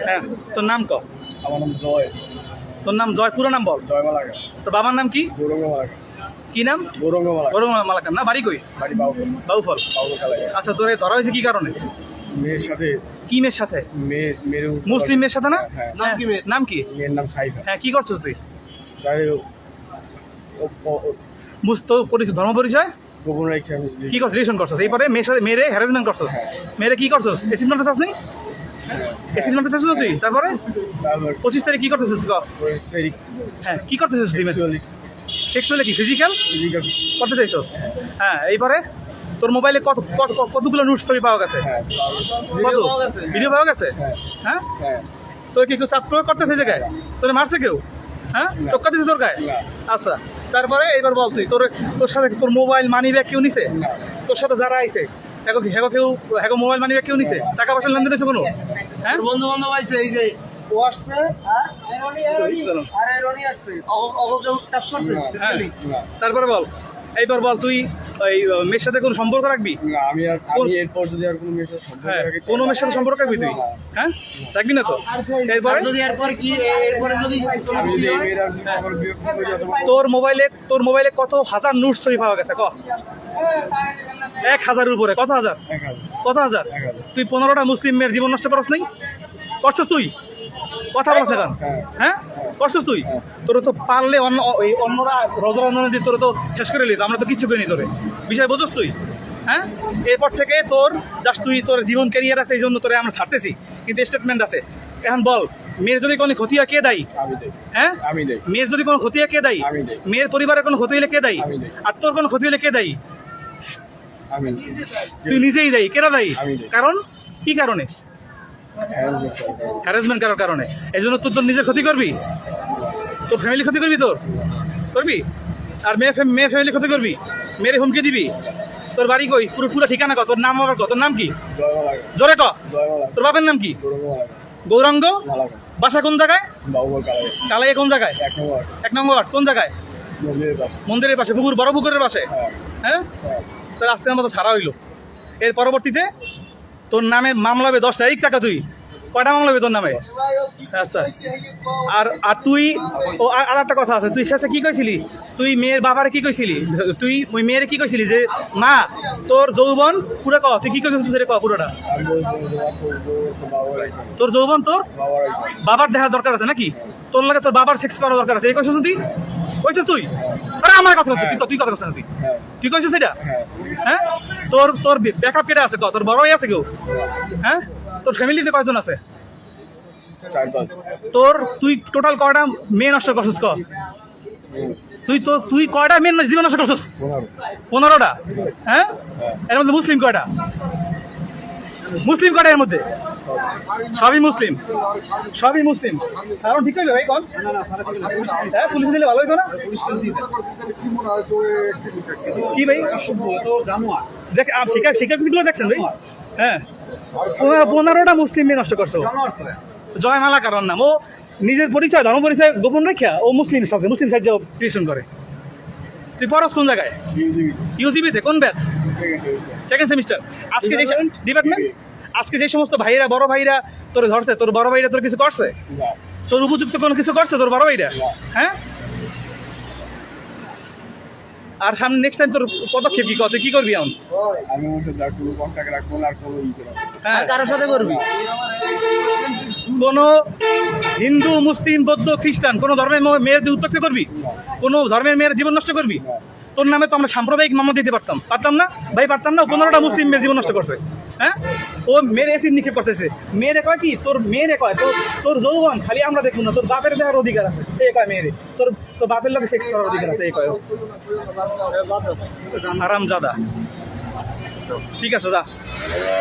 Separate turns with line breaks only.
হ্যাঁ, তোর নাম ক?
আমার নাম জয়।
তোর নাম জয়, পুরো নাম বল।
জয় মালাকা।
তোর বাবার নাম কি?
গৌরঙ্গ মালাকা।
কি নাম?
গৌরঙ্গ মালাকা।
গৌরঙ্গ মালাকার না? বাড়ি কই?
বাড়ি বাউফল।
বাউফল।
বাউফল কালাকা।
আচ্ছা, তোরে ধরা হয়েছে কি কারণে?
মেয়ের সাথে।
কি মেয়ের সাথে?
মেয়ের
মুসলিম মেয়ের সাথে না?
হ্যাঁ।
নাম কি মেয়ের? নাম কি?
মেয়ের নাম সাইফা।
হ্যাঁ, কি করছিস তুই? তো ধর্ম পরিচয়
গোপন রেখে
কি করছিস? রিলেশন করছিস, এরপরে মেয়ের সাথে মেয়েরে হ্যারাসমেন্ট করছিস।
হ্যাঁ।
মেয়েরে কি করছিস? এসিড মারতে চাস নি? এসিড মারতে চাস না তুই? তারপরে 25 তারিখ কি করতেছিস? হ্যাঁ, কি করতেছিস তুই? সেক্সুয়ালি কি ফিজিক্যাল করতে চাইছস? হ্যাঁ, এইবারে তোর মোবাইলে কতগুলো নোটস ছবি পাওয়া গেছে? ভিডিও পাওয়া গেছে? হ্যাঁ, তোর কি কেউ চাপ প্রয়োগ করতেছে এই জায়গায়? তোর মারছে কেউ? হ্যাঁ, টোক্কা দিছে তোর গায়ে? আচ্ছা, তারপরে এইবার বল তুই, তোর সাথে তোর মোবাইল মানি ব্যাগ কেউ নিছে? তোর সাথে যারা আইছে কেউ মোবাইল মানি ব্যাগ কেউ নিছে? টাকা পয়সা লেনদেন হয়েছে কোনো? হ্যাঁ,
বন্ধু বান্ধব আইছে, এই যে ও আসছে আর রনি আসছে, টাচ করছে।
হ্যাঁ, তারপরে বল, এইবার বল তুই ওই মেয়ের সাথে কোনো সম্পর্ক রাখবি?
আমি এরপর যদি আর কোনো মেয়ের সাথে সম্পর্ক
হ্যাঁ,
রাখি,
কোনো মেয়ের সাথে সম্পর্ক রাখবি তুই? হ্যাঁ, রাখবি না তো? এরপরে
যদি এরপরে যদি
আমি যদি এই মেয়ের আর যদি আমার বিরক্ত হয়ে যাবো।
তোর মোবাইলে কত হাজার নোটস ছবি পাওয়া গেছে? 1000-এর উপরে। কত হাজার?
1000।
তুই 15টা মুসলিম মেয়ের জীবন নষ্ট করছ নাই? করছস তুই? কথা বলছ কেন? হ্যাঁ, করছস তুই? তোর তো পারলে অন্যরা রজরঞ্জনে দিয়ে তোর তো শেষ করে নিত, আমরা তো কিচ্ছু করিনি তোরে। বিষয় বুঝছ তুই? হ্যাঁ, এরপর থেকে তোর জীবন ক্যারিয়ার আছে, এই জন্য তোরে আমরা ছাড়তেছি, কিন্তু স্টেটমেন্ট আছে। এখন বল, মেয়ের যদি কোনো ক্ষতি হয় কে দায়ী? হ্যাঁ, মেয়ের যদি কোনো ক্ষতি হয় কে দায়ী? মেয়ের পরিবারের কোনো ক্ষতি হলে কে দায়ী? আর তোর কোনো ক্ষতি হলে কে দায়ী? তুই নিজেই দায়ী। কেন দায়ী? কারণ কি কারণে? হ্যারাসমেন্ট করার কারণে। এই জন্য তোর নিজের ক্ষতি করবি? তোর ফ্যামিলি ক্ষতি করবি? করবি? আর মেয়ে ফ্যামিলি ক্ষতি করবি? মেয়ের হুমকি দিবি? তোর বাড়ি কই? পুরো ঠিকানা কত? তোর নাম আবার কত? তোর নাম কি? জোরে ক। তোর বাপের নাম কি? গৌরাঙ্গ। বাসা কোন জায়গায়? কালাই কোন জায়গায়? 1 নম্বর। কোন জায়গায়? মন্দিরের পাশে, বড় পুকুরের পাশে। হ্যাঁ, তোর আজকের মতো ছাড়া হইলো। এর পরবর্তীতে তোর নামে মামলা হবে 10টা। এই টাকা তুই কয়টা মামলা হবে তোর নামে? আচ্ছা, আর তুই আর একটা কথা আছে, তুই শেষে কি কইছিলি? তুই মেয়ের বাবারে কি কইছিলি? তুই ওই মেয়ের কি কইছিলি যে মা তোর যৌবন পুরো ক? তুই কি কইছিস সেটা ক পুরোটা? তোর যৌবন তোর বাবার দেখার দরকার আছে নাকি? তোর লাগে তোর বাবার সেক্স করার দরকার আছে, এই কইছিস তুই? কইছিস তুই? আরে আমার কথা আছে, তুই কথা আছে না? তুই কইছিস সেটা? হ্যাঁ, তোর ব্যাকআপ কেটে আছে? তোর বড় ভাই আছে কেউ? হ্যাঁ, তোর ফ্যামিলিতে কয়জন আছে? তুই টোটাল কয়টা মেয়ে নষ্ট করছিস? তুই কয়টা মেয়ে জীবন নষ্ট করছিস? 15টা। হ্যাঁ, এর মধ্যে মুসলিম কয়টা? এর মধ্যে সবই মুসলিম। কারণ ঠিক আছে ভাই, কন? হ্যাঁ, পুলিশ দিলে ভালো হইতো না? কি ভাই দেখ, শিক্ষার্থীগুলো দেখছেন ভাই? হ্যাঁ, 15টা মুসলিম মেয়ে নষ্ট করছো। জয় মালা কারণ নাম, ও নিজের পরিচয়, ধর্ম পরিচয় গোপন রেখা ও মুসলিম সাহায্য টিউশন করে। তুই পড়াস কোন জায়গায়? ইউজিবিতে। কোন ব্যাচ? Second semester. আজকে যে ডিপার্টমেন্ট, আজকে যে সমস্ত ভাইরা বড় ভাইরা তোর ধরছে, তোর বড় ভাইরা তোর কিছু করছে? তোর উপযুক্ত কোনো কিছু করছে তোর বড় ভাইরা? হ্যাঁ, আর সামনে নেক্সট টাইম তোর পদক্ষেপ কি? তুই কি করবি এখন?
আমি কোনো কন্টাক্ট রাখবো না, আর কোনো
হ্যাঁ,
কারোর সাথে করবি?
কোন হিন্দু, মুসলিম, বৌদ্ধ, খ্রিস্টান কোন ধর্মের মেয়েদের উত্তক্ত করবি? কোন ধর্মের মেয়ের জীবন নষ্ট করবি? তোর নামে তো আমরা সাম্প্রদায়িক মামলা দিতে পারতাম না ভাই? পারতাম না? 15টা মুসলিম মেয়ের জীবন নষ্ট করছে। হ্যাঁ, ও মেয়ের এসিড নিক্ষেপ করতেছে। মেয়েরে কয় কি? তোর মেয়েরে কয় তোর যৌবন খালি আমরা দেখবো না, তোর বাপের দেখার অধিকার আছে। এই কয় মেয়েরে তোর বাপের লোকে সেক্স করার অধিকার আছে। এই কয় হারামজাদা। ঠিক আছে, যা।